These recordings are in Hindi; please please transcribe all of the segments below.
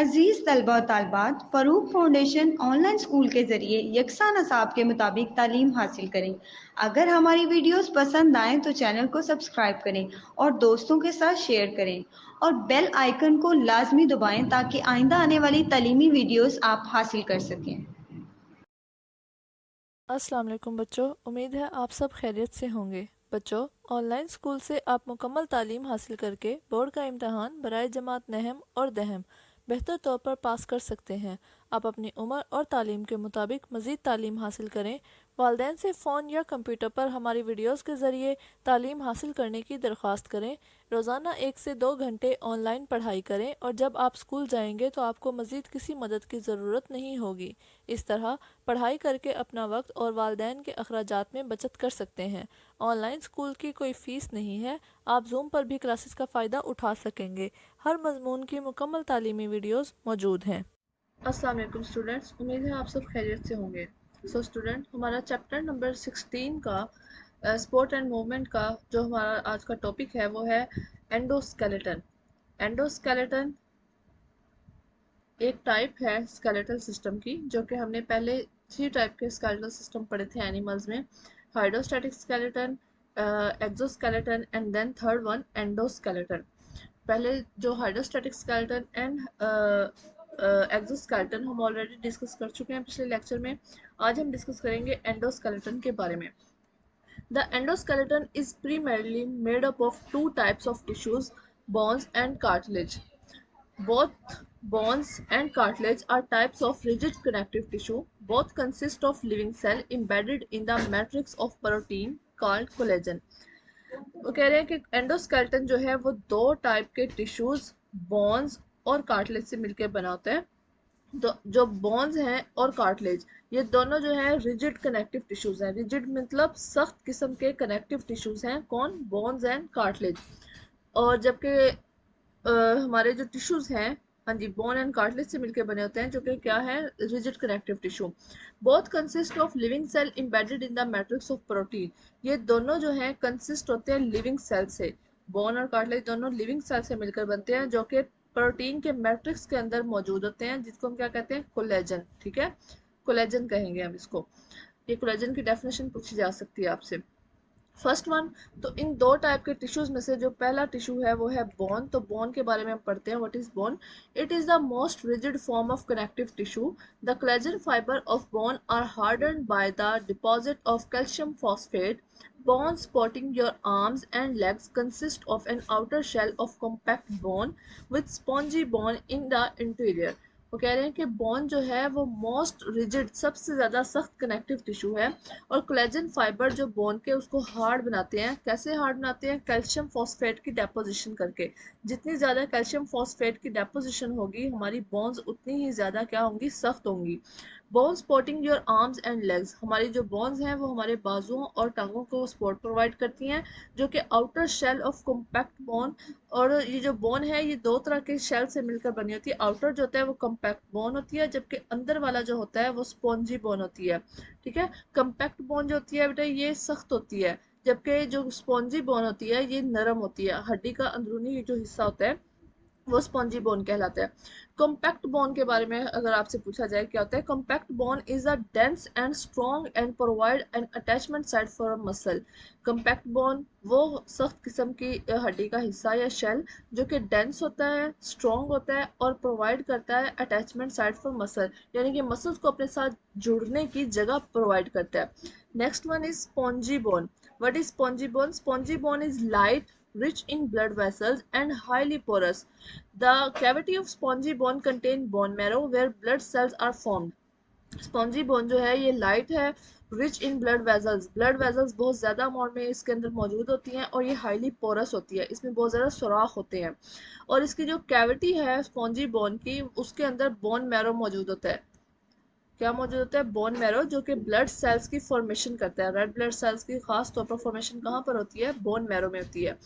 अजीज़ तलबा और तालबात, फ़रूक फाउंडेशन ऑनलाइन स्कूल के ज़रिए यकसा नसाब के मुताबिक तालीम हासिल करें। अगर हमारी वीडियोस पसंद आएँ तो चैनल को सब्सक्राइब करें और दोस्तों के साथ शेयर करें और बेल आइकन को लाजमी दबाएं ताकि आइंदा आने वाली तालीमी वीडियोस आप हासिल कर सकें। अस्सलाम वालेकुम बच्चों, उम्मीद है आप सब खैरियत से होंगे। बच्चों, ऑनलाइन स्कूल से आप मुकम्मल तालीम हासिल करके बोर्ड का इम्तहान बराए जमात नहम और दहम बेहतर तौर पर पास कर सकते हैं। आप अपनी उम्र और तालीम के मुताबिक मज़ीद तालीम हासिल करें। वालिदैन से फ़ोन या कंप्यूटर पर हमारी वीडियोस के ज़रिए तालीम हासिल करने की दरख्वास्त करें। रोज़ाना 1 से 2 घंटे ऑनलाइन पढ़ाई करें और जब आप स्कूल जाएंगे तो आपको मज़ीद किसी मदद की ज़रूरत नहीं होगी। इस तरह पढ़ाई करके अपना वक्त और वालिदैन के अखराजात में बचत कर सकते हैं। ऑनलाइन स्कूल की कोई फ़ीस नहीं है। आप जूम पर भी क्लासेस का फ़ायदा उठा सकेंगे। हर मजमून की मुकम्मल तालीमी वीडियोस मौजूद हैं। अस्सलाम वालेकुम स्टूडेंट्स, उम्मीद है आप सब खैरियत से होंगे। स्टूडेंट, हमारा चैप्टर नंबर 16 का स्पोर्ट एंड मूवमेंट का जो हमारा आज का टॉपिक है वो है एंडोस्केलेटन। एंडोस्केलेटन एक टाइप है स्केलेटल सिस्टम की, जो कि हमने पहले 3 टाइप के स्केलेटल सिस्टम पढ़े थे एनिमल्स में। Hydrostatic skeleton, exoskeleton and then third one endoskeleton. पहले जो हाइड्रोस्टैटिक स्केलेटन एंड एक्सोस्केलेटन हम ऑलरेडी डिस्कस कर चुके हैं पिछले लेक्चर में। आज हम डिस्कस करेंगे एंडोस्केलेटन के बारे में। The endoskeleton is primarily made up of 2 types of tissues, bones and cartilage. Both bones and cartilage are types of rigid connective tissue. Both consist of living cell embedded in the matrix of protein called collagen. वो कह रहे हैं कि एंडोस्केलेटन जो है वो 2 टाइप के टिश्यूज, बोन्स और कार्टिलेज से मिलकर बना होता है। तो जो बोन्स हैं और कार्टिलेज, ये दोनों जो है रिजिड कनेक्टिव टिश्यूज हैं। रिजिड मतलब सख्त किस्म के कनेक्टिव टिश्यूज हैं, कौन? Bones and cartilage. और जबकि हमारे जो टिश्यूज हैं, हाँ जी, बोन एंड कार्टिलेज से मिलकर बने होते हैं, जो कि क्या है? Rigid connective tissue. Both consist of living cell embedded in the matrix of protein. ये दोनों जो हैं कंसिस्ट होते हैं लिविंग सेल से। बोन और कार्टिलेज दोनों लिविंग सेल से मिलकर बनते हैं, जो कि प्रोटीन के मैट्रिक्स के अंदर मौजूद होते हैं, जिसको हम क्या कहते हैं? कोलेजन। ठीक है, कोलेजन कहेंगे हम इसको। ये कोलेजन की डेफिनेशन पूछी जा सकती है आपसे। फर्स्ट वन, तो इन 2 टाइप के टिश्यूज में से जो पहला टिश्यू है वो है बोन। तो बोन के बारे में हम पढ़ते हैं। What is bone? It is the most rigid form of connective tissue. The collagen fibre of bone are hardened by the deposit of calcium phosphate. Bones supporting your arms and legs consist of an outer shell of compact bone with spongy bone in the interior. वो कह रहे हैं कि बोन जो है वो मोस्ट रिजिड, सबसे ज़्यादा सख्त कनेक्टिव टिश्यू है। और कोलेजन फाइबर जो बोन के उसको हार्ड बनाते हैं। कैसे हार्ड बनाते हैं? कैल्शियम फॉस्फेट की डेपोजिशन करके। जितनी ज़्यादा कैल्शियम फॉस्फेट की डेपोजिशन होगी, हमारी बोन्स उतनी ही ज़्यादा क्या होंगी? सख्त होंगी। Bone supporting your arms and legs, हमारी जो बोन्स हैं वो हमारे बाजुओं और टांगों को सपोर्ट प्रोवाइड करती हैं, जो कि outer shell of compact bone. और ये जो बोन है ये 2 तरह के शेल से मिलकर बनी होती है। आउटर जो होता है वो कॉम्पैक्ट बोन होती है, जबकि अंदर वाला जो होता है वो स्पॉन्जी बोन होती है। ठीक है, कॉम्पैक्ट बोन जो होती है बेटा ये सख्त होती है, जबकि जो स्पॉन्जी बोन होती है ये नरम होती है। हड्डी का अंदरूनी जो हिस्सा होता है वो स्पॉन्जी बोन कहलाता है। कॉम्पैक्ट बोन के बारे में अगर आपसे पूछा जाए क्या होता है? Compact bone is a dense and strong and provide an attachment site for a muscle. Compact bone वो सख्त किस्म की हड्डी का हिस्सा या शेल, जो कि डेंस होता है, स्ट्रॉन्ग होता है और प्रोवाइड करता है अटैचमेंट साइट फॉर मसल, यानी कि मसल्स को अपने साथ जुड़ने की जगह प्रोवाइड करता है। Next one is spongy bone. What is spongy bone? Spongy bone is light, rich in blood vessels and highly porous. The cavity of spongy bone contain bone marrow where blood cells are formed. Spongy bone जो है ये लाइट है, rich in blood vessels, blood vessels बहुत ज़्यादा अमाउंट में इसके अंदर मौजूद होती हैं, और ये हाईली पोरस होती है, इसमें बहुत ज़्यादा सुराख होते हैं। और इसकी जो कैविटी है स्पॉन्जी बोन की, उसके अंदर बोन मैरो मौजूद होता है। क्या मौजूद होता है? बोन मैरो, जो कि ब्लड सेल्स की फॉर्मेशन करता है। रेड ब्लड सेल्स की खास तौर पर फॉर्मेशन कहाँ पर होती है? बोन मैरो में होती है।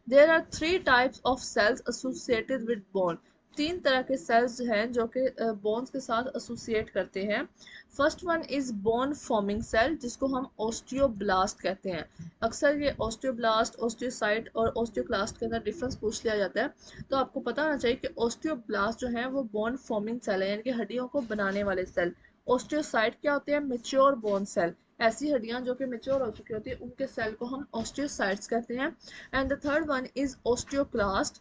There are 3 types of cells associated with bone. तीन तरह के सेल्स हैं जो कि बोन्स के साथ एसोसिएट करते हैं। First one is bone forming cell, जिसको हम ऑस्टियोब्लास्ट कहते हैं। अक्सर ये ऑस्टियोब्लास्ट, ऑस्टियोसाइट और ऑस्टियोक्लास्ट के अंदर डिफरेंस पूछ लिया जाता है, तो आपको पता होना चाहिए कि ऑस्टियोब्लास्ट जो है वो बोन फॉर्मिंग सेल है, यानी कि हड्डियों को बनाने वाले सेल। ऑस्टियोसाइट क्या होते हैं? Mature bone cell. ऐसी हड्डियां जो कि मेच्योर हो चुकी होती है उनके सेल को हम ऑस्टियोसाइट्स कहते हैं। And the third one is osteoclast,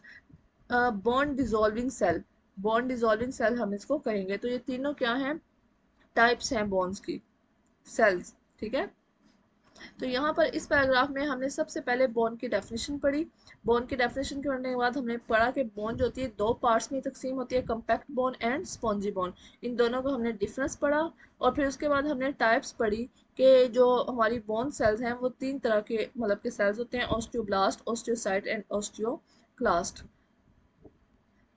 bond dissolving cell. Bond dissolving cell हम इसको कहेंगे। तो ये तीनों क्या हैं? टाइप्स हैं बॉन्ड्स की, सेल्स। ठीक है, तो यहाँ पर इस पैराग्राफ में हमने सबसे पहले बॉन्ड की डेफिनेशन पढ़ी। बॉन्ड की डेफिनेशन करने के बाद हमने पढ़ा कि बॉन्ड जो होती है दो पार्ट्स में तकसीम होती है, compact bond and spongy bond. इन दोनों को हमने डिफरेंस पढ़ा और फिर उसके बाद हमने टाइप्स पढ़ी कि जो हमारी बॉन्ड सेल्स हैं वो तीन तरह के मतलब के सेल्स होते हैं, ऑस्टियोब्लास्ट, ऑस्टियोसाइट एंड ऑस्टियोक्लास्ट।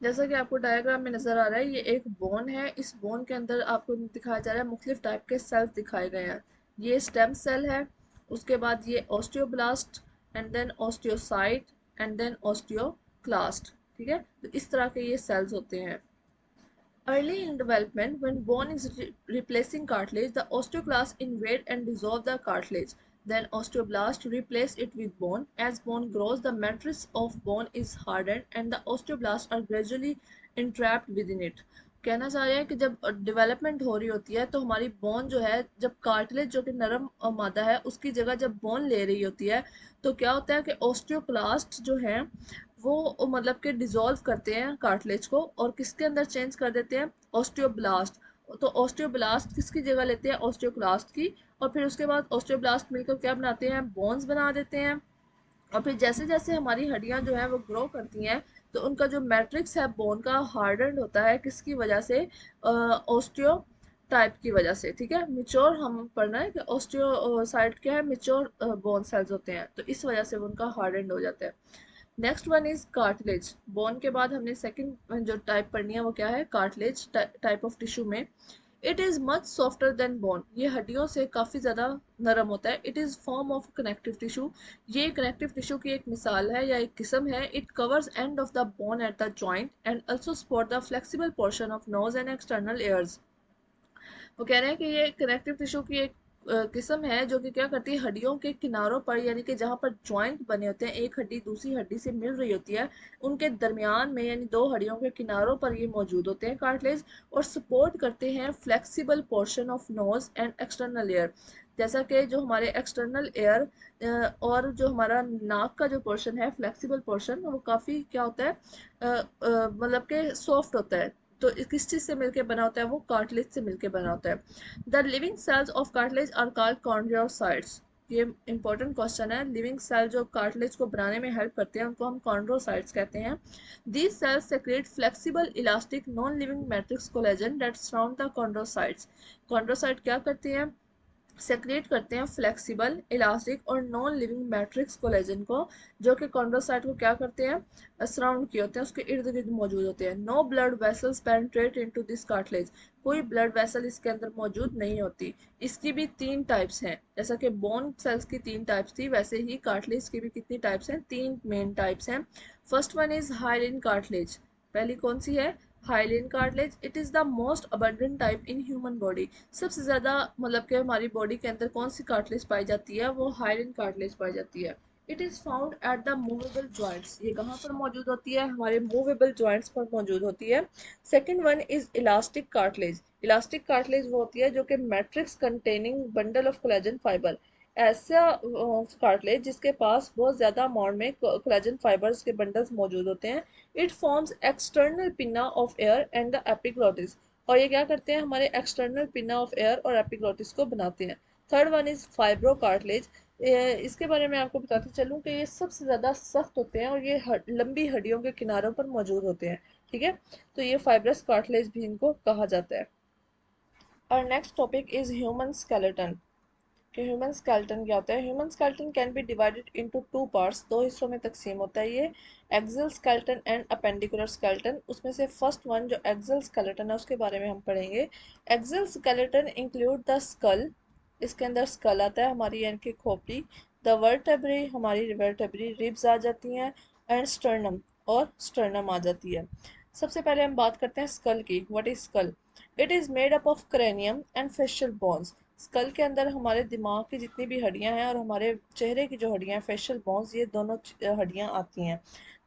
जैसा कि आपको डायग्राम में नजर आ रहा है, ये एक बोन है। इस बोन के अंदर आपको दिखाया जा रहा है मुख्तलिफ टाइप के सेल्स दिखाए गए हैं। ये स्टेम सेल है, उसके बाद ये osteoblast, and then osteocyte, and then osteoclast. ठीक है, तो इस तरह के ये सेल्स होते हैं। Early in development, when bone is replacing cartilage, the osteoclast invade and dissolve the cartilage. Then osteoblast replace it with bone. As bone grows, the matrix of bone is hardened and the osteoblasts are gradually entrapped within it. कहना चाह रहे हैं कि जब डेवलपमेंट हो रही होती है तो हमारी बोन जो है, जब कार्टिलेज जो कि नरम मादा है उसकी जगह जब बोन ले रही होती है, तो क्या होता है कि ऑस्टियोक्लास्ट जो है वो मतलब कि डिसॉल्व करते हैं कार्टिलेज को और किसके अंदर चेंज कर देते हैं? ऑस्टियोब्लास्ट। तो ऑस्टियोब्लास्ट किसकी जगह लेते हैं? ऑस्टियोक्लास्ट की। और फिर उसके बाद ऑस्टियोब्लास्ट मिलकर क्या बनाते हैं? बोन्स बना देते हैं। और फिर जैसे जैसे हमारी हड्डियां जो है वो ग्रो करती हैं तो उनका जो मैट्रिक्स है बोन का हार्डन होता है, किसकी वजह से? ऑस्टियो टाइप की वजह से। ठीक है, मिच्योर हम पढ़ना है कि ऑस्टियोसाइट क्या है? मिच्योर बोन सेल्स होते हैं, तो इस वजह से वो उनका हार्डन हो जाता है। Next one is cartilage. Bone के बाद हमने सेकंड जो टाइप पढ़नी है वो क्या है? कार्टिलेज टाइप ऑफ टिश्यू में। It is much softer than bone, ये हड्डियों से काफी ज्यादा नरम होता है। It is form of connective tissue, ये कनेक्टिव टिश्यू की एक मिसाल है या एक किस्म है। It covers end of the bone at the joint and also support the flexible portion of nose and external ears. वो कह रहे हैं कि ये कनेक्टिव टिश्यू की एक किस्म है जो कि क्या करती है, हड्डियों के किनारों पर यानी कि जहाँ पर जॉइंट बने होते हैं, एक हड्डी दूसरी हड्डी से मिल रही होती है, उनके दरमियान में यानी दो हड्डियों के किनारों पर ये मौजूद होते हैं कार्टिलेज, और सपोर्ट करते हैं flexible portion of nose and external air. जैसा कि जो हमारे एक्सटर्नल एयर और जो हमारा नाक का जो पोर्शन है, फ्लेक्सिबल पोर्शन, वो काफ़ी क्या होता है, मतलब कि सॉफ्ट होता है। तो किस चीज से मिलके बना होता है? वो कार्टिलेज से मिलके बना होता है। The living cells of cartilage are called chondrocytes. ये इंपॉर्टेंट क्वेश्चन है। लिविंग सेल जो कार्टिलेज को बनाने में हेल्प करते हैं उनको हम कॉन्ड्रोसाइट्स कहते हैं। These cells secrete flexible elastic non living matrix collagen that surround the chondrocytes. Chondrocyte क्या करते हैं? सेक्रेट करते हैं फ्लेक्सिबल, इलास्टिक और नॉन लिविंग मैट्रिक्स कोलेजन को, जो कि कॉन्ड्रोसाइट को क्या करते हैं? सराउंड किए होते हैं, उसके इर्द गिर्द मौजूद होते हैं। No blood vessels penetrate into this cartilage, कोई ब्लड वेसल इसके अंदर मौजूद नहीं होती। इसकी भी तीन टाइप्स हैं, जैसा कि बोन सेल्स की तीन टाइप्स थी वैसे ही कार्टिलेज की भी कितनी टाइप्स हैं? तीन मेन टाइप्स हैं। First one is hyaline cartilage. पहली कौन सी है? Hyaline cartilage. It is the most abundant type in human body. सबसे ज़्यादा मतलब कि हमारी बॉडी के अंदर कौन सी कार्टिलेज पाई जाती है? वो हाइलिन कार्टिलेज पाई जाती है। It is found at the movable joints, ये कहाँ पर मौजूद होती है? हमारे मूवेबल जॉइंट्स पर मौजूद होती है। Second one is elastic cartilage. Elastic cartilage वो होती है जो कि matrix containing bundle of collagen fibre, ऐसा कार्टिलेज जिसके पास बहुत ज़्यादा अमाउंट में कोलेजन फाइबर्स के बंडल्स मौजूद होते हैं। It forms external pinna of air and the epiglottis, और ये क्या करते हैं? हमारे एक्सटर्नल पिन्ना ऑफ एयर और एपिग्लोटिस को बनाते हैं। Third one is fibro cartilage. इसके बारे में आपको बताते चलूँ कि ये सबसे ज़्यादा सख्त होते हैं और ये लंबी हड्डियों के किनारों पर मौजूद होते हैं। ठीक है, तो ये फाइब्रस कार्टिलेज भी इनको कहा जाता है। और next topic is human skeleton. कि ह्यूमन स्केलेटन क्या होता है? Human skeleton can be divided into two parts, दो हिस्सों में तकसीम होता है ये, axial skeleton and appendicular skeleton. उसमें से फर्स्ट वन जो एक्सियल स्केलेटन है उसके बारे में हम पढ़ेंगे। Axial skeleton include the skull, इसके अंदर स्कल आता है हमारी यानी कि खोपड़ी, द वर्टेब्रे हमारी वर्टेब्री, रिब्स आ जाती हैं, एंड स्टर्नम और स्टर्नम आ जाती है। सबसे पहले हम बात करते हैं स्कल की। What is skull? It is made up of cranium and facial bones. Skull के अंदर हमारे दिमाग की जितनी भी हड्डियां हैं और हमारे चेहरे की जो हड्डियां हैं फेशियल बोन्स, ये दोनों हड्डियां आती हैं।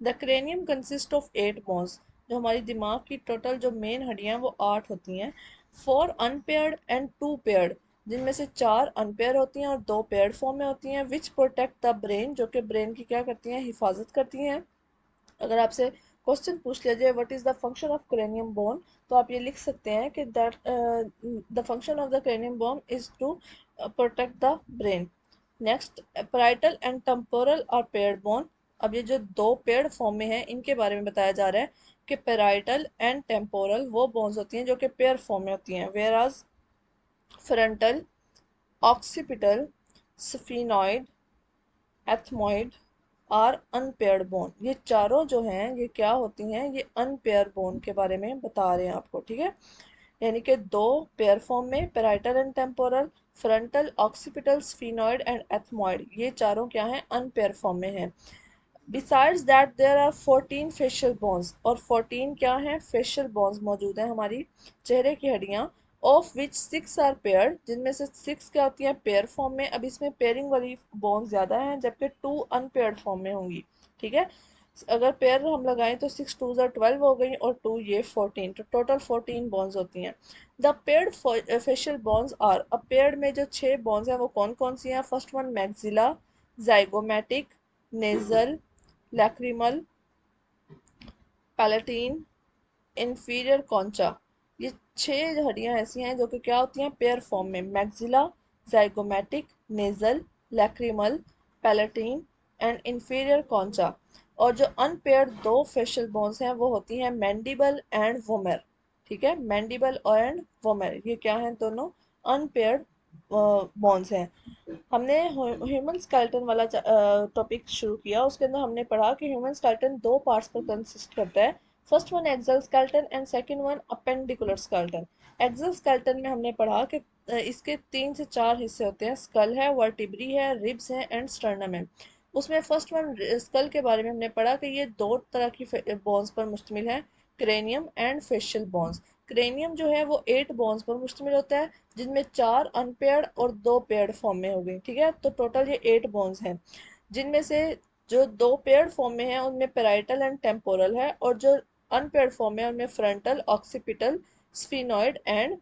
The cranium consist of 8 bones. जो हमारी दिमाग की टोटल जो मेन हड्डियां हैं वो 8 होती हैं। 4 अनपेयर्ड एंड 2 पेयर्ड, जिनमें से 4 अनपेयर होती हैं और 2 पेयर्ड फॉर्म में होती हैं। विच प्रोटेक्ट द ब्रेन, जो कि ब्रेन की क्या करती हैं, हिफाजत करती हैं। अगर आपसे क्वेश्चन पूछ लिया जाए what is the function of cranium bone, तो आप ये लिख सकते हैं कि that the function of the cranium bone is to protect the brain. Next, parietal and temporal और पेयर्ड बोन। अब ये जो 2 पेयर्ड फॉर्म में है इनके बारे में बताया जा रहा है कि पैराइटल एंड टेम्पोरल वो बोन्स होती हैं जो कि पेयर फॉर्म में होती हैं, वेयर आज frontal, occipital, sphenoid, ethmoid are unpaired bone. ये चारों जो हैं ये क्या होती हैं, ये अनपेयर बोन के बारे में बता रहे हैं आपको, ठीक है। यानी कि 2 पेयर फॉर्म में parietal and temporal, frontal, occipital, sphenoid and ethmoid, ये चारों क्या हैं, अनपेयर फॉर्म में हैं। Besides that there are 14 facial bones, और 14 क्या हैं, फेशियल बोन्स मौजूद हैं हमारी चेहरे की हड्डियां। ऑफ विच 6 आर पेयर, जिनमें से 6 क्या होती हैं, पेयर फॉर्म में। अब इसमें पेयरिंग वाली बोन्स ज़्यादा हैं जबकि 2 अनपेयर्ड फॉर्म में होंगी, ठीक है। अगर पेयर हम लगाएं तो 6 2 12 हो गई और 2 ये 14, तो टोटल 14 बोन्स होती हैं। The paired facial bones are, अब पेयर्ड में जो 6 बोन्स हैं वो कौन कौन सी हैं? First one maxilla, zygomatic, nasal, lacrimal, palatine, inferior concha. ये 6 हड्डियां ऐसी हैं जो कि क्या होती हैं, पेयर फॉर्म में। Maxilla, zygomatic, nasal, lacrimal, palatine and inferior concha. और जो अनपेयर्ड 2 फेशियल बोन्स हैं वो होती हैं मैंडिबल एंड वोमेर, ठीक है। मैंडिबल एंड वोमेर ये क्या हैं, दोनों अनपेयर्ड बोन्स हैं। हमने ह्यूमन स्केलेटन वाला टॉपिक शुरू किया, उसके अंदर हमने पढ़ा कि ह्यूमन स्केलेटन 2 पार्ट्स पर कंसिस्ट करता है। First one axial skeleton and second one appendicular skeleton. Axial skeleton में हमने पढ़ा कि इसके 3 से 4 हिस्से होते हैं, स्कल है, वर्टिब्री है, रिब्स है एंड स्टर्नम है। उसमें फर्स्ट वन स्कल के बारे में हमने पढ़ा कि ये 2 तरह की बोन्स पर मुश्तमिल है, cranium and facial bones. Cranium जो है वो 8 बोन्स पर मुश्तमिल होता है, जिनमें 4 अनपेयर्ड और 2 पेयर्ड फॉर्म में हो गई, ठीक है। तो टोटल ये 8 बोन्स हैं, जिनमें से जो 2 पेयर्ड फॉर्म में है उनमें पेराइटल एंड टेम्पोरल है, और जो अनपेयर्ड फॉर्म में है उनमें frontal, occipital, sphenoid and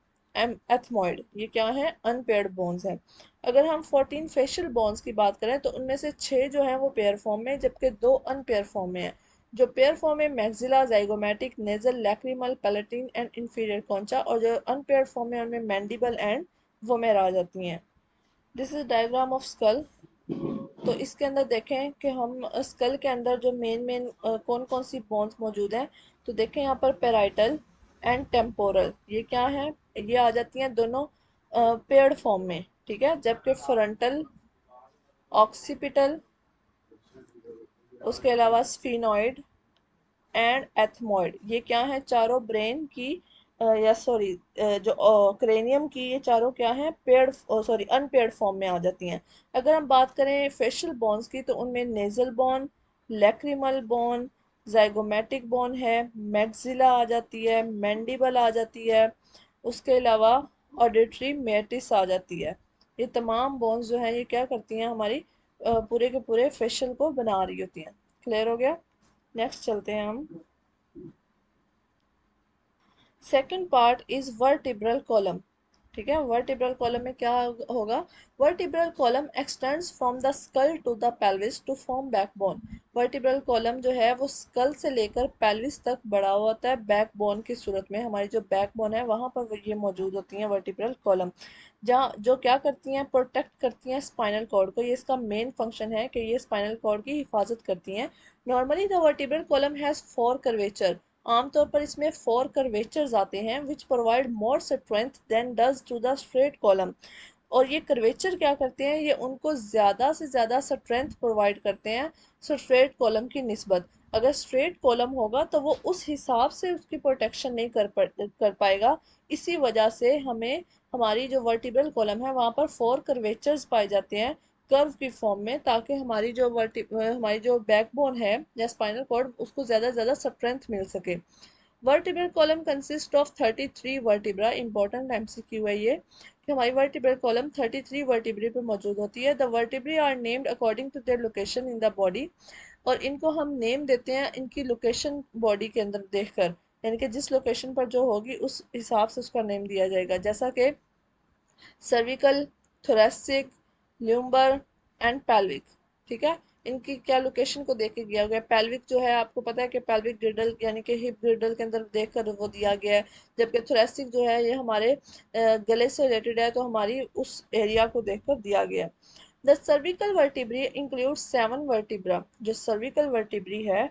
ethmoid, ये क्या है, अनपेयर्ड बोन्स हैं। अगर हम 14 फेशियल बोन्स की बात करें तो उनमें से 6 जो है वो पेयर फॉर्म में, जबकि 2 अनपेयर फॉर्म में है। जो पेयर फॉर्म है maxilla, zygomatic, nasal, lacrimal, palatine and inferior concha, और जो अनपेयर्ड फॉर्म है उनमें मैंडिबल एंड वोमेर आ जाती हैं। This is diagram of skull. तो इसके अंदर देखें कि हम स्कल के अंदर जो मेन मेन कौन कौन सी बोन्स मौजूद हैं। तो देखें यहाँ पर पेराइटल एंड टेम्पोरल, ये क्या है, ये आ जाती हैं दोनों पेयर्ड फॉर्म में, ठीक है। जबकि फ्रंटल, ऑक्सीपिटल, उसके अलावा स्फीनॉइड एंड एथमॉइड, ये क्या है, चारों ब्रेन की या सॉरी जो क्रेनियम की, ये चारों क्या हैं, पेयर्ड सॉरी अनपेयर्ड फॉर्म में आ जाती हैं। अगर हम बात करें फेशियल बोन्स की तो उनमें nasal bone, lacrimal bone, zygomatic bone है, मैक्सिला आ जाती है, मैंडिबल आ जाती है, उसके अलावा ऑडिटरी मेटिस आ जाती है। ये तमाम बोन्स जो हैं ये क्या करती हैं, हमारी पूरे के पूरे फेशियल को बना रही होती हैं। क्लियर हो गया? नेक्स्ट चलते हैं हम। Second part is vertebral column, ठीक है। वर्टिब्रल कॉलम में क्या होगा, vertebral column extends from the skull to the pelvis to form backbone. Vertebral column जो है वो स्कल से लेकर पेल्विस तक बड़ा हुआ होता है, बैकबोन की सूरत में। हमारी जो बैकबोन है वहां पर ये मौजूद होती हैं वर्टिब्रल कॉलम, जहाँ जो क्या करती हैं, प्रोटेक्ट करती हैं स्पाइनल कॉर्ड को। ये इसका मेन फंक्शन है कि ये स्पाइनल कॉर्ड की हिफाजत करती हैं। Normally the vertebral column has 4 curvature, आमतौर पर इसमें 4 कर्वेचर्स आते हैं which provide more strength than does to the straight column. और ये कर्वेचर क्या करते हैं, ये उनको ज़्यादा से ज़्यादा स्ट्रेंथ प्रोवाइड करते हैं स्ट्रेट कॉलम की निस्बत। अगर स्ट्रेट कॉलम होगा तो वो उस हिसाब से उसकी प्रोटेक्शन नहीं कर पाएगा। इसी वजह से हमें हमारी जो वर्टिब्रल कॉलम है वहाँ पर 4 कर्वेचर्स पाए जाते हैं कर्व की फॉर्म में, ताकि हमारी जो बैकबोन है या स्पाइनल कॉर्ड उसको ज़्यादा से ज़्यादा स्ट्रेंथ मिल सके। Vertebral column consist of 33 vertebra. Important MCQ है ये कि हमारी वर्टिब्रल कॉलम 33 वर्टिब्रे पे मौजूद होती है। The vertebrae are named according to their location in the body, और इनको हम नेम देते हैं इनकी लोकेशन बॉडी के अंदर देखकर, यानी कि जिस लोकेशन पर जो होगी उस हिसाब से उसका नेम दिया जाएगा। जैसा कि cervical, thoracic, lumber and pelvic. ठीक है, इनकी क्या लोकेशन को देख के दिया गया। पेल्विक जो है आपको पता है कि पेल्विक ग्रिडल यानी कि हिप ग्रिडल के अंदर देख कर वो दिया गया है, जबकि थोरेसिक जो है ये हमारे गले से रिलेटेड है, तो हमारी उस एरिया को देख कर दिया गया है। The cervical vertebrae include 7 vertebra. जो सर्विकल वर्टिब्री है,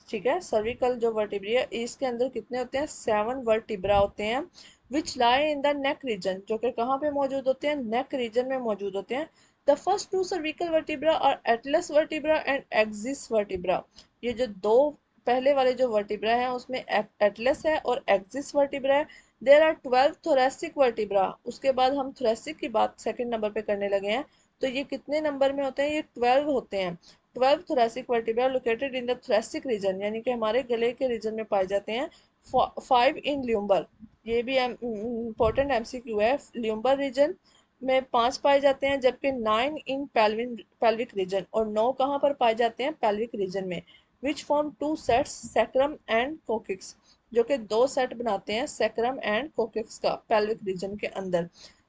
ठीक है, सर्विकल जो वर्टिब्री है इसके अंदर कितने होते हैं, 7 वर्टिब्रा होते हैं, विच लाई इन द नेक रीजन, जो कि कहाँ पे मौजूद होते हैं, नेक रीजन में मौजूद होते हैं। द फर्स्ट 2 सर्विकल वर्टिब्रा और Atlas vertebra and axis vertebra. ये जो दो पहले वाले जो वर्टिब्रा हैं उसमें एटलस है और एक्सिस वर्टिब्रा है। There are 12 thoracic vertebra. उसके बाद हम थोरेसिक की बात सेकंड नंबर पे करने लगे हैं, तो ये कितने नंबर में होते हैं, ये 12 होते हैं। 12 thoracic vertebra located in the thoracic region, यानी कि हमारे गले के रीजन में पाए जाते हैं। 5 इन ल्यूम्बर, ये भी इम्पोर्टेंट एमसीक्यू है। ल्यूम्बर रीजन में 5 पाए जाते हैं, जबकि 9 इन पेल्विक रीजन, और 9 कहाँ पर पाए जाते हैं, पेल्विक रीजन में। Which form 2 sets, sacrum and coccyx, जो कि 2 सेट बनाते हैं सैक्रम एंड कोकिक्स का पेल्विक रीजन के अंदर।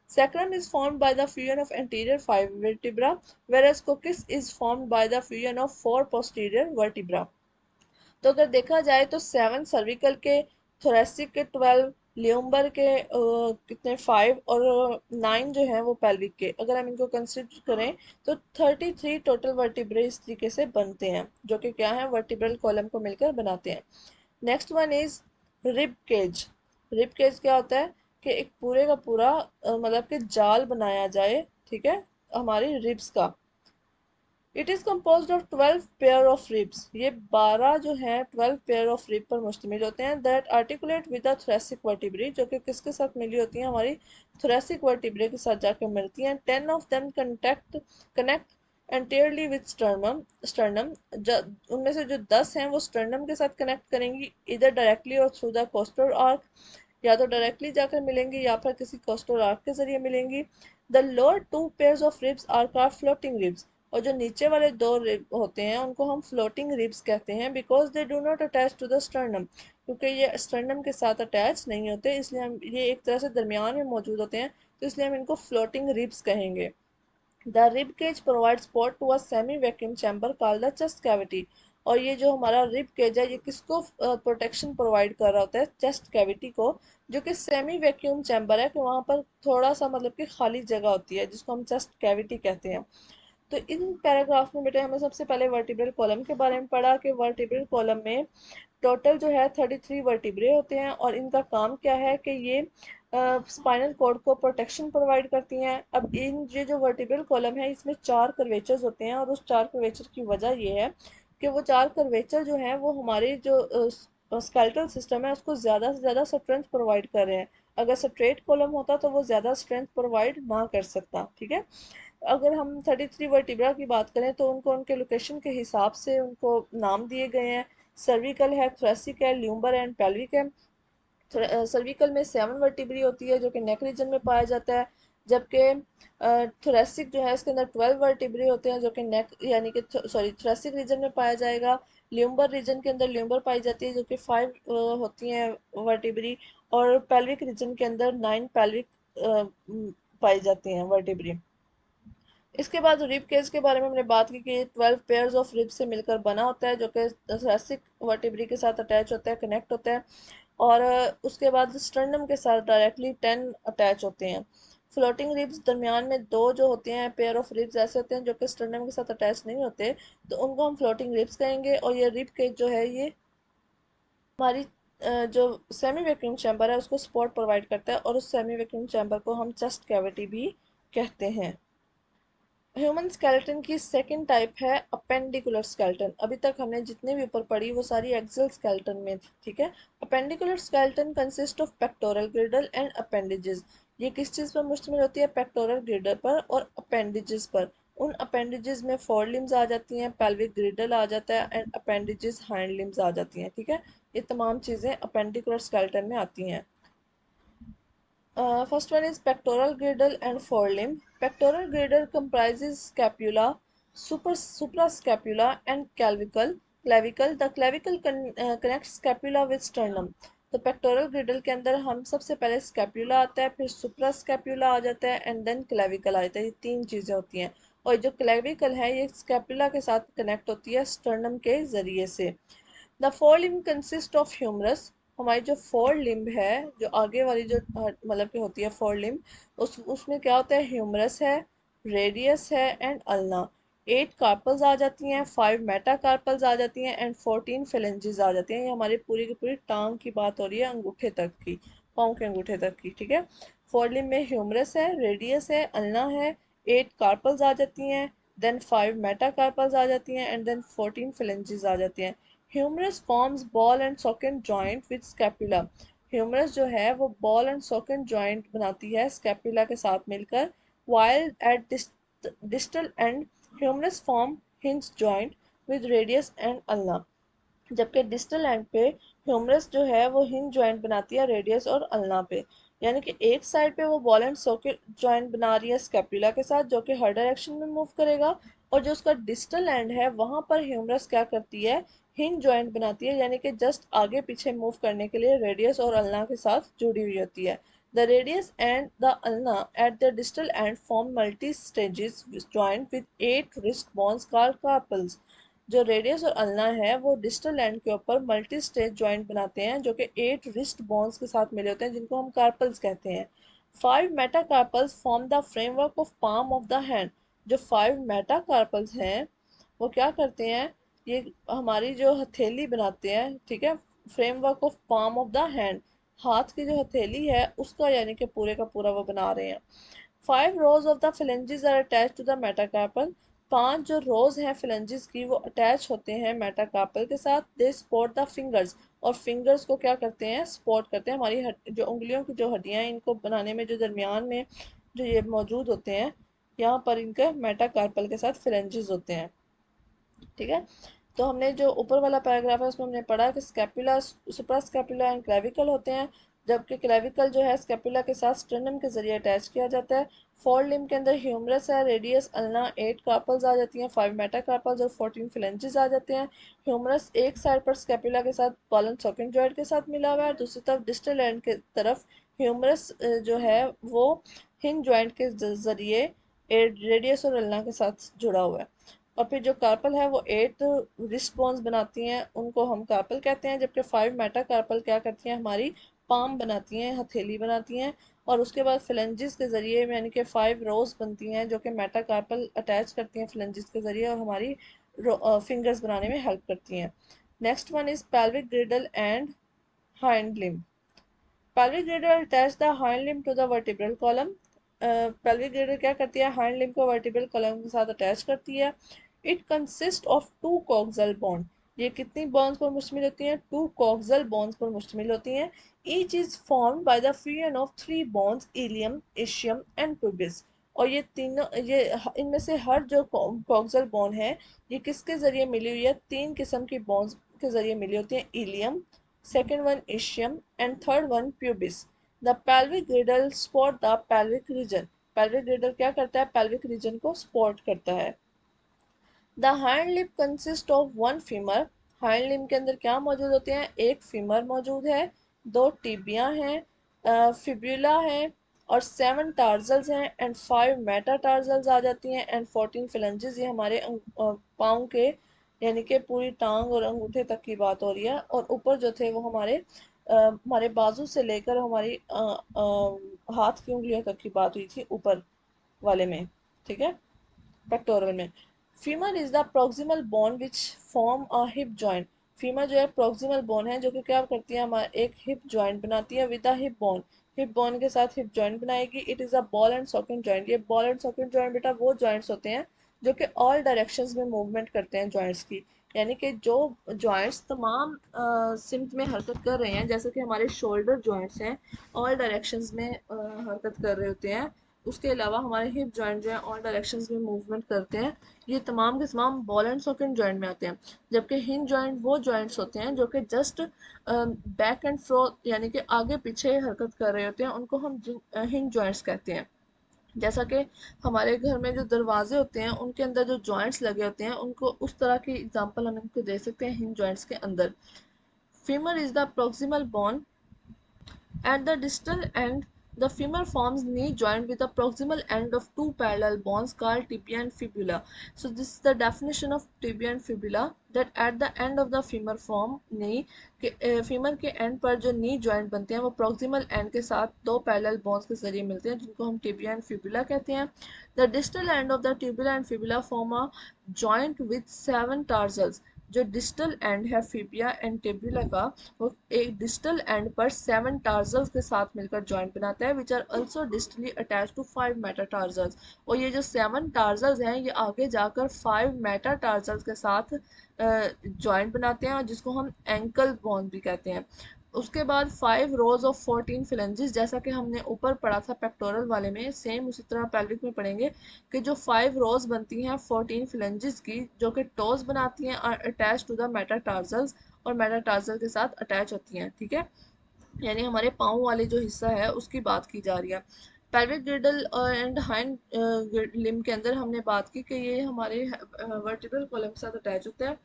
Sacrum is formed by the fusion of anterior 5 vertebra, whereas coccyx is formed by the fusion of 4 posterior vertebra. तो अगर देखा जाए तो 7 सर्विकल के, थोरेसिक के 12, ल्यूम्बर के कितने 5, और 9 जो है वो पेल्विक के, अगर हम इनको कंसिडर करें तो 33 टोटल वर्टिब्रे इस तरीके से बनते हैं, जो कि क्या है, वर्टिब्रल कॉलम को मिलकर बनाते हैं। Next one is rib cage. Rib cage क्या होता है कि एक पूरे का पूरा मतलब कि जाल बनाया जाए, ठीक है, हमारी रिब्स का। It is compose of 12 pair of ribs. ये 12 जो है 12 पेयर ऑफ रिब पर मुश्तमिल होते हैं, that articulate with the thoracic vertebrae, जो कि किसके साथ मिली होती हैं, हमारी थोरेसिक वर्टिब्रे के साथ जाकर मिलती हैं। 10 of them connect entirely with sternum. उनमें से जो 10 हैं वो स्टर्नम के साथ कनेक्ट करेंगी, इधर डायरेक्टली और थ्रू द कोस्टल आर्क, या तो डायरेक्टली जाकर मिलेंगी या फिर किसी कोस्टल आर्क के जरिए मिलेंगी। The lower 2 pairs of ribs are called floating ribs. और जो नीचे वाले 2 रिब होते हैं उनको हम फ्लोटिंग रिब्स कहते हैं, because they do not attach to the sternum, क्योंकि ये स्टर्नम के साथ अटैच नहीं होते, इसलिए हम ये एक तरह से दरमियान में मौजूद होते हैं, तो इसलिए हम इनको फ्लोटिंग रिब्स कहेंगे। The rib cage provide support to a semi vacuum chamber called the chest cavity. और ये जो हमारा रिब केज है ये किसको प्रोटेक्शन प्रोवाइड कर रहा होता है, चेस्ट कैविटी को, जो कि सेमी वैक्यूम चैम्बर है, कि वहाँ पर थोड़ा सा मतलब कि खाली जगह होती है जिसको हम चेस्ट कैविटी कहते हैं। तो इन पैराग्राफ में बेटे हमें सबसे पहले वर्टिब्रल कॉलम के बारे में पढ़ा कि वर्टिब्रल कॉलम में टोटल जो है 33 वर्टिब्रे होते हैं, और इनका काम क्या है कि ये स्पाइनल कॉर्ड को प्रोटेक्शन प्रोवाइड करती हैं। अब इन ये जो वर्टिब्रल कॉलम है इसमें 4 कर्वेचर्स होते हैं, और उस 4 कर्वेचर की वजह ये है कि वो 4 कर्वेचर जो हैं वो हमारे जो स्केलेटल सिस्टम है उसको ज़्यादा से ज़्यादा स्ट्रेंथ प्रोवाइड कर रहे हैं। अगर स्ट्रेट कॉलम होता तो वो ज़्यादा स्ट्रेंथ प्रोवाइड ना कर सकता, ठीक है। अगर हम 33 वर्टिब्रा की बात करें तो उनको उनके लोकेशन के हिसाब से उनको नाम दिए गए हैं। सर्विकल है, थोरेसिक है, ल्यूम्बर एंड पेल्विक है। सर्विकल में 7 वर्टिब्री होती है जो कि नेक रीजन में पाया जाता है, जबकि थोरेसिक जो है इसके अंदर 12 वर्टिब्रे होते हैं जो कि नेक यानी कि सॉरी थोरेसिक रीजन में पाया जाएगा। ल्यूम्बर रीजन के अंदर ल्यूम्बर पाई जाती है जो कि 5 होती हैं वर्टिब्री, और पेल्विक रीजन के अंदर 9 पेल्विक पाई जाती हैं वर्टिब्री। इसके बाद रिब केज के बारे में हमने बात की कि 12 पेयर्स ऑफ रिब से मिलकर बना होता है, जो कि thoracic वर्टिब्री के साथ अटैच होता है, कनेक्ट होता है। और उसके बाद स्टर्नम के साथ डायरेक्टली 10 अटैच होते हैं। फ्लोटिंग रिब्स दरमियान में 2 जो होते हैं पेयर ऑफ रिब्स ऐसे होते हैं जो कि स्टर्नम के साथ अटैच नहीं होते, तो उनको हम फ्लोटिंग रिब्स कहेंगे। और ये रिब केज जो है ये हमारी जो सेमी वैक्यूम चैम्बर है उसको सपोर्ट प्रोवाइड करता है, और उस सेमी वैक्यूम चैम्बर को हम चेस्ट कैविटी भी कहते हैं। ह्यूमन स्केलेटन की सेकंड टाइप है अपेंडिकुलर स्केलेटन। अभी तक हमने जितने भी ऊपर पढ़ी वो सारी एक्सल स्केलेटन में थी, ठीक है। Appendicular skeleton consist of pectoral ग्रिडल and appendages. ये किस चीज़ पर मुश्तमिल होती है, पेक्टोरल ग्रिडल पर और अपेंडेजेस पर। उन अपेंडेजेस में फोर लिम्स आ जाती हैं, पेल्विक ग्रिडल आ जाता है, एंड अपेंडेजेस हाइंड लिम्स आ जाती हैं, ठीक है। ये तमाम चीज़ें अपेंडिकुलर स्केलेटन में आती हैं। First one is pectoral girdle and forelimb. Pectoral girdle comprises scapula, suprascapula, and clavicle. The clavicle connects scapula with sternum. तो पेक्टोरल ग्रिडल के अंदर हम सबसे पहले स्कैप्यूला आता है, फिर सुप्रा स्कैप्यूला आ जाता है एंड देन क्लेविकल आता है। ये तीन चीज़ें होती हैं और जो क्लेविकल है ये स्कैप्यूला के साथ कनेक्ट होती है स्टर्नम के ज़रिए से। The fore limb consist of humerus. हमारी जो फोर लिम्ब है, जो आगे वाली जो मतलब की होती है फोर लिम्ब, उसमें क्या होता है, ह्यूमरस है, रेडियस है एंड अल्ना। 8 कार्पल्स आ जाती हैं, 5 मेटा कार्पल्स आ जाती हैं एंड 14 फेलेंजेस आ जाती हैं। ये हमारी पूरी की पूरी टांग की बात हो रही है, अंगूठे तक की, पाँव के अंगूठे तक की, ठीक है। फोर लिम्ब में ह्यूमरस है, रेडियस है, अल्ना है, 8 कार्पल्स आ जाती हैं, देन 5 मेटा कार्पल्स आ जाती हैं एंड देन 14 फेलेंजेस आ जाती हैं। Humerus forms ball and socket joint with scapula. Humerus जो है वो बॉल एंड सॉकेट जॉइंट बनाती है स्कैपुला के साथ मिलकर। while at distal end humerus form hinge joint with radius and ulna। जबकि डिस्टल एंड पे ह्यूमरस जो है वो हिंज जॉइंट बनाती है रेडियस और अल्ना पे। यानी कि एक साइड पे वो बॉल एंड सॉकेट जॉइंट बना रही है स्कैपुला के साथ जो कि हर डायरेक्शन में मूव करेगा, और जो उसका डिस्टल एंड है वहां पर ह्यूमरस क्या करती है, हिंज जॉइंट बनाती है, यानी कि जस्ट आगे पीछे मूव करने के लिए रेडियस और अल्ना के साथ जुड़ी हुई होती है। The radius and the ulna at the distal end form multi stages joint with 8 wrist bones called carpals. जो रेडियस और अल्ना है वो डिस्टल एंड के ऊपर मल्टी स्टेज जॉइंट बनाते हैं जो कि 8 रिस्ट बॉन्स के साथ मिले होते हैं, जिनको हम कार्पल्स कहते हैं। 5 metacarpals form the framework of palm of the hand. जो 5 मेटाकार्पल्स हैं वो क्या करते हैं, ये हमारी जो हथेली बनाते हैं, ठीक है, framework of palm of the hand, हाथ की जो हथेली है उसका यानी कि पूरे का पूरा वो बना रहे हैं। 5 rows of the phalanges are attached to the metacarpal। 5 जो रोज हैं phalanges की वो अटैच होते हैं मेटाकार्पल के साथ। दे सपोर्ट द फिंगर्स, और फिंगर्स को क्या करते हैं, सपोर्ट करते हैं। हमारी जो उंगलियों की जो हड्डियां हैं इनको बनाने में जो दरमियान में जो ये मौजूद होते हैं, यहाँ पर इनके मेटाकार्पल के साथ phalanges होते हैं, ठीक है। तो हमने जो ऊपर वाला पैराग्राफ है उसमें हमने पढ़ा कि scapula, supra scapula and clavicle होते हैं, जबकि क्लेविकल जो है स्कैपुला के साथ स्टर्नम के जरिए अटैच किया जाता है। फोर लिम्ब के अंदर ह्यूमरस है, रेडियस, अल्ना, 8 कार्पल्स आ जाती हैं, 5 मेटाकार्पल्स और 14 फ्लेंजेस आ जाते हैं। ह्यूमरस एक साइड पर स्कैपुला के साथ बॉल एंड सॉकेट जॉइंट के साथ मिला हुआ है, दूसरी तरफ डिस्टल एंड के तरफ ह्यूमरस जो है वो हिंज जॉइंट के जरिए रेडियस और अल्ना के साथ जुड़ा हुआ है। और फिर जो कार्पल है वो 8 रिस्ट बोन्स बनाती हैं, उनको हम कार्पल कहते हैं, जबकि 5 मेटा कार्पल क्या करती हैं, हमारी पाम बनाती हैं, हथेली बनाती हैं। और उसके बाद फ्लेंजिस के ज़रिए यानी कि 5 रोज बनती हैं जो कि मेटा कार्पल अटैच करती हैं फ्लेंजिस के ज़रिए और हमारी फिंगर्स बनाने में हेल्प करती हैं। Next one is pelvic girdle and hind limb। pelvic girdle attach the hind limb to the vertebral column। pelvic girdle क्या करती है, hind limb को vertebral column के साथ अटैच करती है। it consists of two coaxial bond। ये कितनी bonds पर मुश्तमिल होती हैं, two coaxial bonds पर मुश्तमिल होती हैं। each is formed by the fusion of three bonds, ilium, ischium and pubis। और ये तीनों, ये इनमें से हर जो coaxial bond है ये किसके जरिए मिली हुई है, तीन किस्म की bonds के जरिए मिली होती है, ilium, second one ischium and third one pubis। The pelvic girdle support the pelvic region। pelvic girdle क्या करता है, pelvic region को support करता है। The hind limb consists of one femur। hind limb के अंदर क्या मौजूद होते हैं, एक femur मौजूद है, दो टिबिया हैं, फिब्यूला है और 7 टार्जल्स हैं एंड 5 मेटाटार्जल्स आ जाती हैं एंड 14 फ्लेंजेस। ये हमारे पाँव के यानी कि पूरी टांग और अंगूठे तक की बात हो रही है। और ऊपर जो थे वो हमारे बाजू से लेकर हमारी हाथ की उंगलियों तक की बात हुई थी ऊपर वाले में, ठीक है, पेक्टोरल में। Femur is the proximal bone which form a hip joint. Femur जो है प्रोक्सिमल बोन है जो कि क्या करती है, हमारा एक हिप जॉइंट बनाती है with a hip bone. Hip bone के साथ हिप जॉइंट बनाएगी। It is a ball and socket joint. ये बॉल एंड सॉकेट जॉइंट बेटा वो जॉइंट्स होते हैं जो कि ऑल डायरेक्शंस में मूवमेंट करते हैं जॉइंट्स की, यानी कि जो जॉइंट्स तमाम सिम्त में हरकत कर रहे हैं, जैसे कि हमारे शोल्डर जॉइंट्स हैं, ऑल डायरेक्शंस में हरकत कर रहे होते हैं, उसके अलावा हमारे हिप जॉइंट जो है ऑल डायरेक्शंस में मूवमेंट करते हैं, ये तमाम के तमाम बॉल एंड सॉकेट जॉइंट में आते हैं। जबकि हिंज जॉइंट वो जॉइंट्स होते हैं जो कि जस्ट बैक एंड फ्रो यानी कि आगे पीछे हरकत कर रहे होते हैं, उनको हम हिंज जॉइंट्स कहते हैं। जैसा कि हमारे घर में जो दरवाजे होते हैं उनके अंदर जो जॉइंट्स लगे होते हैं, उनको उस तरह की एग्जांपल हम इनको दे सकते हैं हिंज जॉइंट्स के अंदर। Femur is the proximal bone at the distal end. The femur forms knee joint with the proximal end of two parallel bones called tibia and fibula. So this is the definition of tibia and fibula, that at the end of the femur form knee के फीमर के एंड पर जो नी जॉइंट बनते हैं वो प्रॉक्सिमल एंड के साथ दो पैरेलल बोन्स के जरिए मिलते हैं, जिनको हम टिबिया एंड फिबुला कहते हैं। The distal and of the tibia and fibula form a joint with 7 tarsals. जो डिस्टल एंड है फिबिया एंड टिबिया का, वो एक डिस्टल एंड पर 7 टार्सल्स के साथ मिलकर जॉइंट बनाता है, which are also distally attach to 5 metatarsals. और ये जो 7 टार्सल्स हैं ये आगे जाकर 5 मेटाटार्सल्स के साथ जॉइंट बनाते हैं, और जिसको हम एंकल बोन भी कहते हैं। उसके बाद 5 रोज ऑफ 14 फिलेंजेस, जैसा कि हमने ऊपर पढ़ा था पेक्टोरल वाले में, सेम उसी तरह पेल्विक में पढ़ेंगे कि जो 5 रोज बनती हैं 14 फिलेंजेस की, जो कि टोज बनाती हैं और अटैच टू द मेटाटार्सल्स, और मेटाटार्सल के साथ अटैच होती हैं। ठीक है, यानी हमारे पाँव वाले जो हिस्सा है उसकी बात की जा रही है। पेल्विक ग्रिडल एंड हाइंड लिम्ब के अंदर हमने बात की कि ये हमारे वर्टिब्रल कॉलम के साथ अटैच होता है।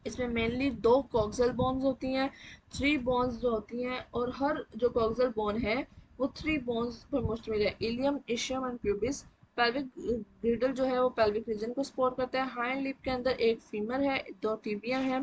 इसमें मेनली 2 कॉक्सल बोन्स होती हैं, 3 बोन्स जो होती हैं, और हर जो कॉक्सल बोन है वो 3 बोन्स पर मुश्तमिल है, ilium, ischium and pubis. Pelvic girdle जो है वो पेल्विक रीजन को सपोर्ट करता है। हाइंड लिप के अंदर एक फीमर है, 2 टिबिया है,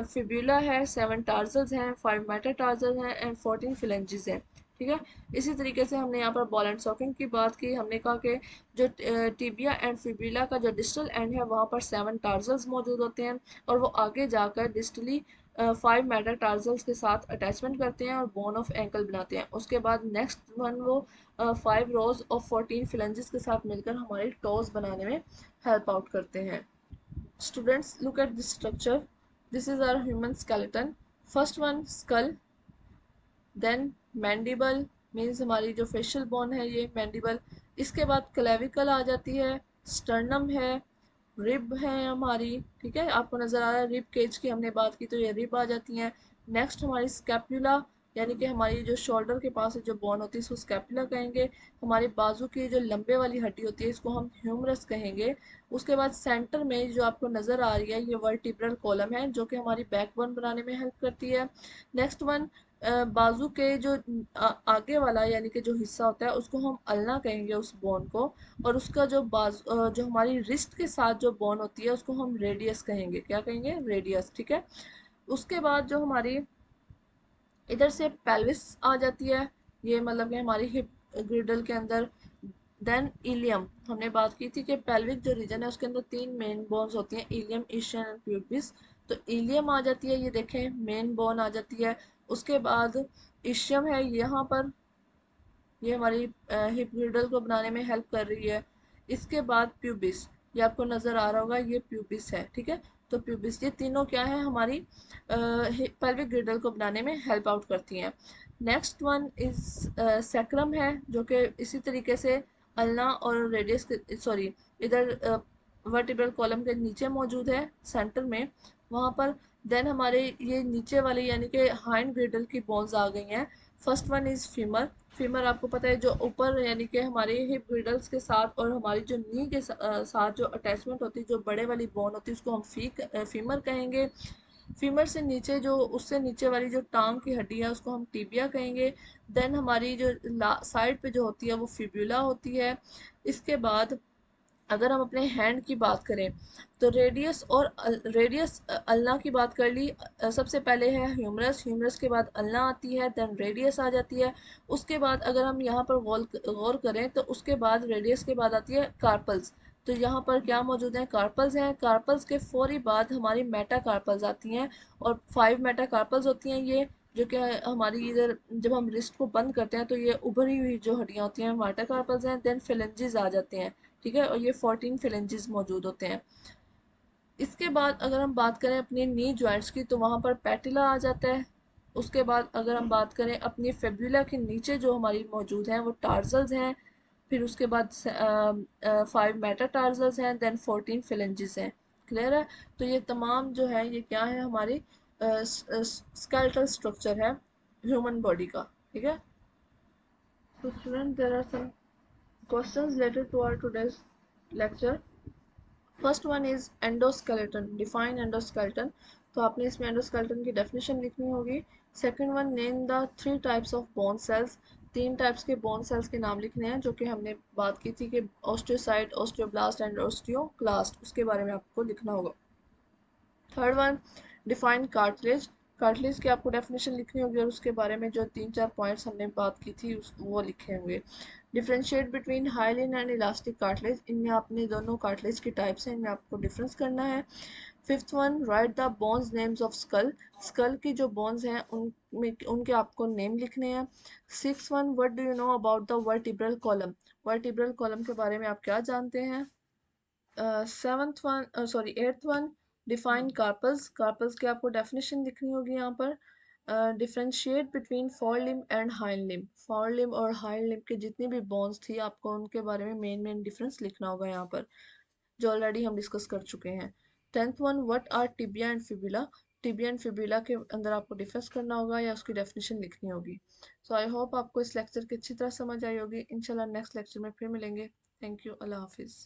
फिब्यूला है, 7 टार्सल्स हैं, 5 मेटाटार्सल्स हैं एंड 14 फिलेंजेस हैं। ठीक है, इसी तरीके से हमने यहाँ पर बॉल एंड सॉकेट की बात की। हमने कहा कि जो टिबिया एंड फिब्यूला का जो डिस्टल एंड है वहाँ पर 7 टार्सल्स मौजूद होते हैं, और वो आगे जाकर डिस्टली 5 मेटाटार्सल्स के साथ अटैचमेंट करते हैं और बोन ऑफ एंकल बनाते हैं। उसके बाद नेक्स्ट वन वो 5 रोज ऑफ 14 फिलेंजेस के साथ मिलकर हमारे टोज बनाने में हेल्प आउट करते हैं। Students, look at this structure. This is our human skeleton. First one, skull, then mandible, means हमारी जो facial bone है ये mandible। इसके बाद clavicle आ जाती है, sternum है, रिब है हमारी। ठीक है, आपको नज़र आ रहा है रिब केज की हमने बात की तो ये रिब आ जाती हैं। नेक्स्ट हमारी स्कैपुला, यानी कि हमारी जो शोल्डर के पास जो बोन होती है इसको स्कैपुला कहेंगे। हमारी बाजू की जो लंबे वाली हड्डी होती है इसको हम ह्यूमरस कहेंगे। उसके बाद सेंटर में जो आपको नज़र आ रही है ये वर्टिब्रल कॉलम है, जो कि हमारी बैकबोन बनाने में हेल्प करती है। नेक्स्ट वन, बाजू के जो आगे वाला यानी कि जो हिस्सा होता है उसको हम अल्ना कहेंगे उस बोन को, और उसका जो जो हमारी रिस्ट के साथ जो बोन होती है उसको हम रेडियस कहेंगे। क्या कहेंगे? रेडियस। ठीक है, उसके बाद जो हमारी इधर से पेल्विस आ जाती है, ये मतलब कि हमारी हिप ग्रिडल के अंदर। देन इलियम, हमने बात की थी कि पेल्विक जो रीजन है उसके अंदर 3 मेन बोन्स होती हैं, इलियम, इशियम एंड प्यूबिस। तो इलियम आ जाती है, ये देखें मेन बोन आ जाती है। उसके बाद इशियम है यहाँ पर, ये हमारी हिप ग्रिडल को बनाने में हेल्प कर रही है। इसके बाद प्यूबिस, ये आपको नज़र आ रहा होगा ये प्यूबिस है। ठीक है, तो प्यूबिस, ये तीनों क्या है हमारी पेल्विक ग्रिडल को बनाने में हेल्प आउट करती हैं। नेक्स्ट वन इज सैक्रम है, जो कि इसी तरीके से अल्ना और रेडियस सॉरी इधर वर्टिब्रल कॉलम के नीचे मौजूद है सेंटर में, वहाँ पर। देन हमारे ये नीचे वाले यानी कि हाइंड ग्रिडल की बोन्स आ गई हैं। First one is femur. Femur आपको पता है जो ऊपर यानी कि हमारे हिप ग्रिडल्स के साथ और हमारी जो नी के साथ जो अटैचमेंट होती है, जो बड़े वाली बोन होती है उसको हम फीमर कहेंगे। फीमर से नीचे जो उससे नीचे वाली जो टांग की हड्डी है उसको हम टिबिया कहेंगे। देन हमारी जो साइड पे जो होती है वो फिब्यूला होती है। इसके बाद अगर हम अपने हैंड की बात करें तो रेडियस और रेडियस अल्ना की बात कर ली। सबसे पहले है ह्यूमरस, ह्यूमरस के बाद अल्ना आती है, देन रेडियस आ जाती है। उसके बाद अगर हम यहाँ पर गौर करें तो उसके बाद रेडियस के बाद आती है कार्पल्स। तो यहाँ पर क्या मौजूद है? कार्पल्स हैं। कार्पल्स के फौरी बाद हमारी मेटा कार्पल्स आती हैं, और 5 मेटा कार्पल्स होती हैं ये, जो कि हमारी इधर जब हम रिस्ट को बंद करते हैं तो ये उभरी हुई जो हड्डियाँ होती हैं मेटा कार्पल्स हैं। देन फिलेंजेस आ जाते हैं। ठीक है, और ये 14 फिलेंजेस मौजूद होते हैं। इसके बाद अगर हम बात करें अपनी नी जॉइंट्स की तो वहाँ पर पैटिला आ जाता है। उसके बाद अगर हम बात करें अपनी फेब्युला के नीचे जो हमारी मौजूद हैं वो टार्जल्स हैं। फिर उसके बाद 5 मेटाटार्सल्स हैं, देन 14 फिलेंजेस हैं। क्लियर है? तो ये तमाम जो है ये क्या है, हमारी स्केलेटल स्ट्रक्चर है ह्यूमन बॉडी का। ठीक है? तो student, there are some questions related to our today's lecture. First one is endoskeleton, define endoskeleton. तो आपने इसमें एंडोस्केलेटन की डेफिनेशन लिखनी होगी। Second one, name the 3 types of bone cells. 3 types के बोन सेल्स के नाम लिखने हैं, जो कि हमने बात की थी कि ऑस्टियोसाइट, ऑस्टियोब्लास्ट एंड ऑस्टियोक्लास्ट, उसके बारे में आपको लिखना होगा। Third one, define cartilage. Cartilage की आपको डेफिनेशन लिखनी होगी और उसके बारे में जो 3-4 पॉइंट्स हमने बात की थी वो लिखे होंगे। Differentiate between hyaline and elastic cartilage, इनमें आपने दोनों कार्टिलेज की टाइप्स हैं, इनमें आपको डिफरेंस करना है। Fifth one, write the bones names of skull. Skull की जो बोन्स हैं उनमें उनके आपको नेम लिखने हैं। Six one, what do you know about the vertebral column. Vertebral column के बारे में आप क्या जानते हैं। Seventh one sorry eighth one, define carpals. Carpals की आपको डेफिनेशन लिखनी होगी यहाँ पर। Differentiate between forelimb and hind limb. Forelimb और हाइंड लिम्ब के जितनी भी बोन्स थी आपको उनके बारे में मेन डिफरेंस लिखना होगा यहाँ पर, जो ऑलरेडी हम डिस्कस कर चुके हैं। Tenth one, what are tibia and fibula. Tibia and fibula के अंदर आपको डिफरेंस करना होगा या उसकी डेफिनेशन लिखनी होगी। सो आई होप आपको इस लेक्चर की अच्छी तरह समझ आई होगी। इंशाल्लाह नेक्स्ट लेक्चर में फिर मिलेंगे। थैंक यू, अल्लाह हाफिज़।